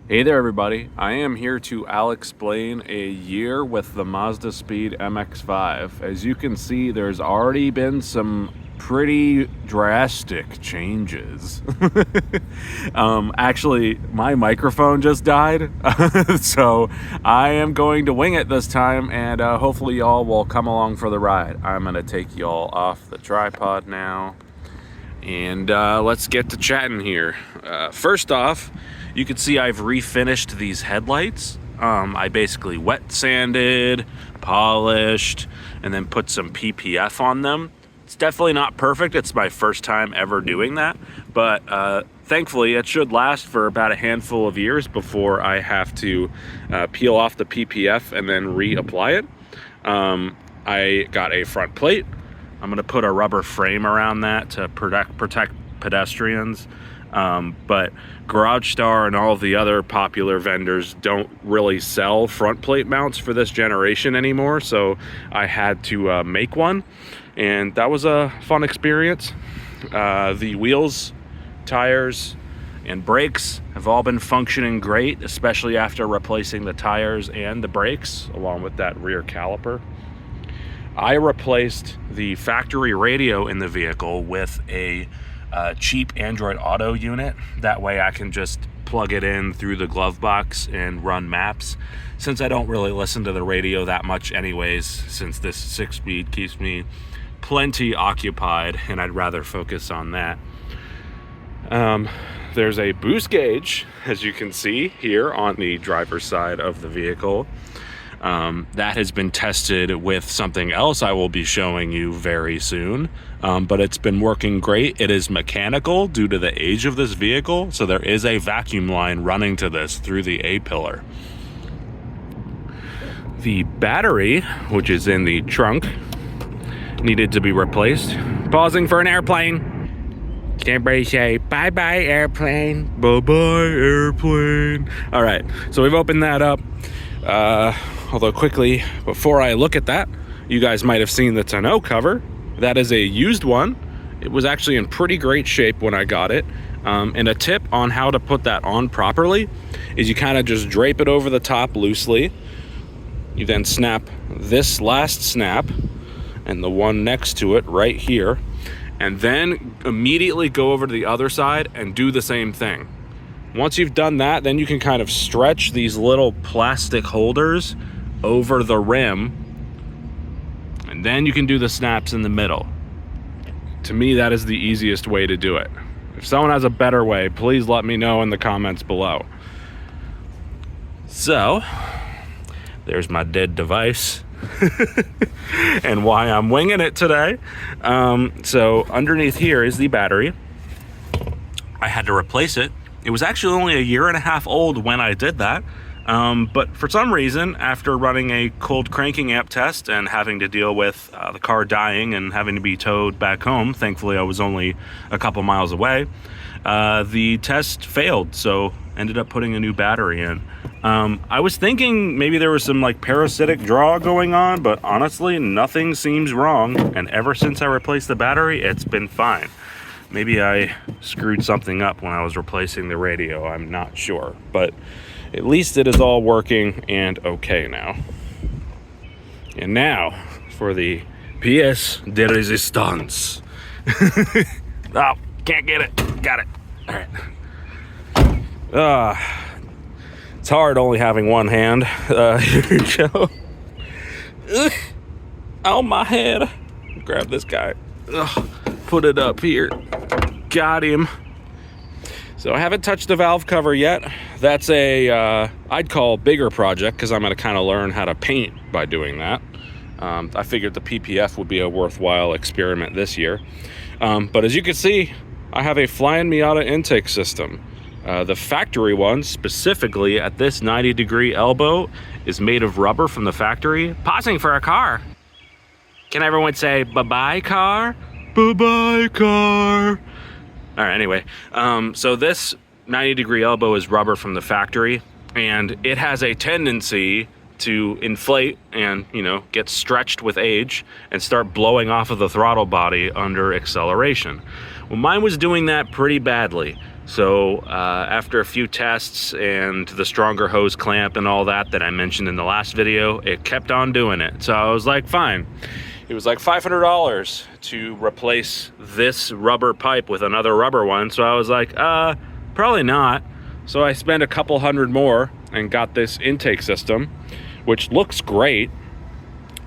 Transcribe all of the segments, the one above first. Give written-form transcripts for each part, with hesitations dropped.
Hey there everybody, I am here to explain a year with the Mazda Speed MX-5. As you can see, there's already been some pretty drastic changes. Actually, my microphone just died, so I am going to wing it this time, and hopefully y'all will come along for the ride. I'm going to take y'all off the tripod now. And let's get to chatting here. First off, you can see I've refinished these headlights. I basically wet sanded, polished, and then put some PPF on them. It's definitely not perfect. It's my first time ever doing that, but thankfully it should last for about a handful of years before I have to peel off the PPF and then reapply it. I got a front plate. I'm going to put a rubber frame around that to protect pedestrians. But Garage Star and all of the other popular vendors don't really sell front plate mounts for this generation anymore, so I had to make one, and that was a fun experience. The wheels, tires, and brakes have all been functioning great, especially after replacing the tires and the brakes, along with that rear caliper. I replaced the factory radio in the vehicle with a cheap Android Auto unit. That way I can just plug it in through the glove box and run maps, since I don't really listen to the radio that much anyways, since this 6-speed keeps me plenty occupied and I'd rather focus on that. There's a boost gauge, as you can see here on the driver's side of the vehicle. That has been tested with something else I will be showing you very soon, but it's been working great. It is mechanical due to the age of this vehicle, so there is a vacuum line running to this through the A-pillar. The battery, which is in the trunk, needed to be replaced. Pausing for an airplane. Can everybody say bye-bye airplane? Bye-bye airplane. All right, so we've opened that up. Although quickly, before I look at that, you guys might have seen the tonneau cover. That is a used one. It was actually in pretty great shape when I got it. And a tip on how to put that on properly is you kind of just drape it over the top loosely. You then snap this last snap and the one next to it right here, and then immediately go over to the other side and do the same thing. Once you've done that, then you can kind of stretch these little plastic holders over the rim, and then you can do the snaps in the middle. To me, that is the easiest way to do it. If someone has a better way, please let me know in the comments below. So, there's my dead device and why I'm winging it today. So underneath here is the battery. I had to replace it. It was actually only 1.5 years old when I did that. But for some reason, after running a cold cranking amp test and having to deal with the car dying and having to be towed back home, thankfully I was only a couple miles away, the test failed, so ended up putting a new battery in. I was thinking maybe there was some like parasitic draw going on, but honestly, nothing seems wrong. And ever since I replaced the battery, it's been fine. Maybe I screwed something up when I was replacing the radio, I'm not sure. But at least it is all working and okay now. And now for the pièce de résistance. Oh, can't get it. Got it. All right. It's hard only having one hand. Here we go. Ugh. Oh, my head. Grab this guy. Ugh. Put it up here. Got him. So I haven't touched the valve cover yet. That's a, I'd call bigger project, because I'm going to kind of learn how to paint by doing that. I figured the PPF would be a worthwhile experiment this year. But as you can see, I have a flying Miata intake system. The factory one, specifically at this 90-degree elbow, is made of rubber from the factory. Pausing for a car. Can everyone say bye-bye car? Bye-bye car. All right, anyway, so this 90-degree elbow is rubber from the factory, and it has a tendency to inflate and, you know, get stretched with age and start blowing off of the throttle body under acceleration. Well, mine was doing that pretty badly. So after a few tests and the stronger hose clamp and all that I mentioned in the last video, it kept on doing it. So I was like, fine. It was like $500 to replace this rubber pipe with another rubber one. So I was like, probably not. So I spent a couple hundred more and got this intake system, which looks great.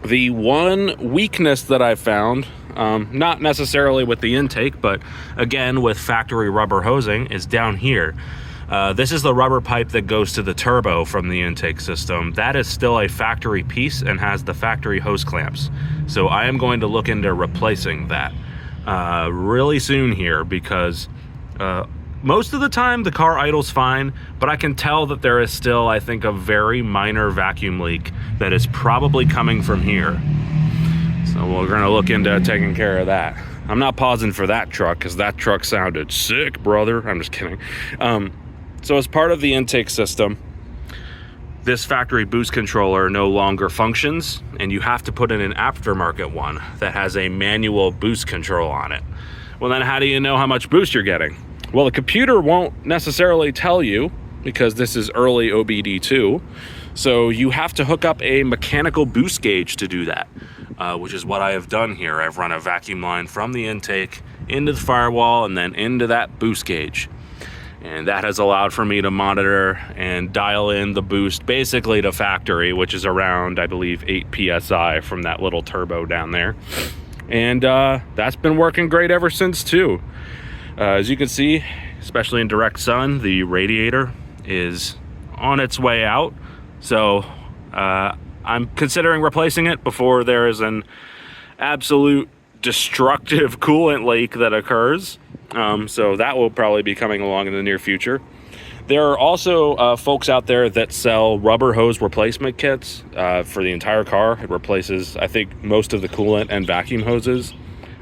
The one weakness that I found, not necessarily with the intake, but again with factory rubber hosing, is down here. This is the rubber pipe that goes to the turbo from the intake system. That is still a factory piece and has the factory hose clamps. So I am going to look into replacing that really soon here, because most of the time the car idles fine, but I can tell that there is still, I think, a very minor vacuum leak that is probably coming from here. So we're gonna look into taking care of that. I'm not pausing for that truck because that truck sounded sick, brother. I'm just kidding. So as part of the intake system, this factory boost controller no longer functions, and you have to put in an aftermarket one that has a manual boost control on it. Well, then how do you know how much boost you're getting? Well, the computer won't necessarily tell you, because this is early OBD2. So you have to hook up a mechanical boost gauge to do that, which is what I have done here. I've run a vacuum line from the intake into the firewall and then into that boost gauge. And that has allowed for me to monitor and dial in the boost basically to factory, which is around, I believe, 8 PSI from that little turbo down there. And that's been working great ever since too. As you can see, especially in direct sun, the radiator is on its way out. So I'm considering replacing it before there is an absolute destructive coolant leak that occurs. So that will probably be coming along in the near future. There are also folks out there that sell rubber hose replacement kits for the entire car. It replaces, I think, most of the coolant and vacuum hoses.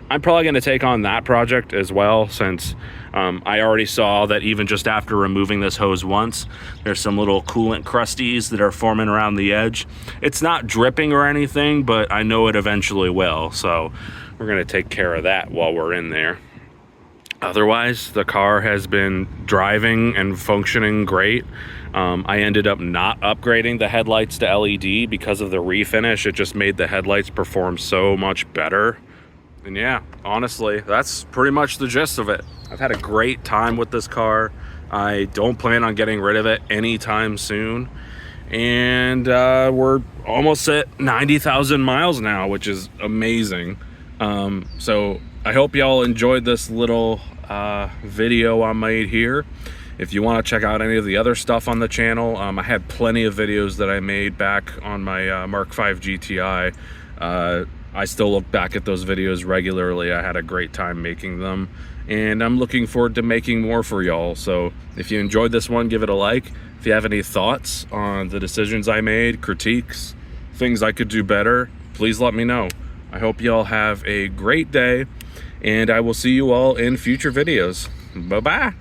I'm probably going to take on that project as well, since I already saw that even just after removing this hose once, there's some little coolant crusties that are forming around the edge. It's not dripping or anything, but I know it eventually will. So we're going to take care of that while we're in there. Otherwise, the car has been driving and functioning great. I ended up not upgrading the headlights to LED because of the refinish. It just made the headlights perform so much better. And yeah, honestly, that's pretty much the gist of it. I've had a great time with this car. I don't plan on getting rid of it anytime soon. And we're almost at 90,000 miles now, which is amazing. So I hope y'all enjoyed this little video I made here. If you want to check out any of the other stuff on the channel, I had plenty of videos that I made back on my Mark 5 GTI. I still look back at those videos regularly. I had a great time making them, and I'm looking forward to making more for y'all. So if you enjoyed this one, give it a like. If you have any thoughts on the decisions I made, critiques, things I could do better, please let me know. I hope y'all have a great day, and I will see you all in future videos. Bye-bye.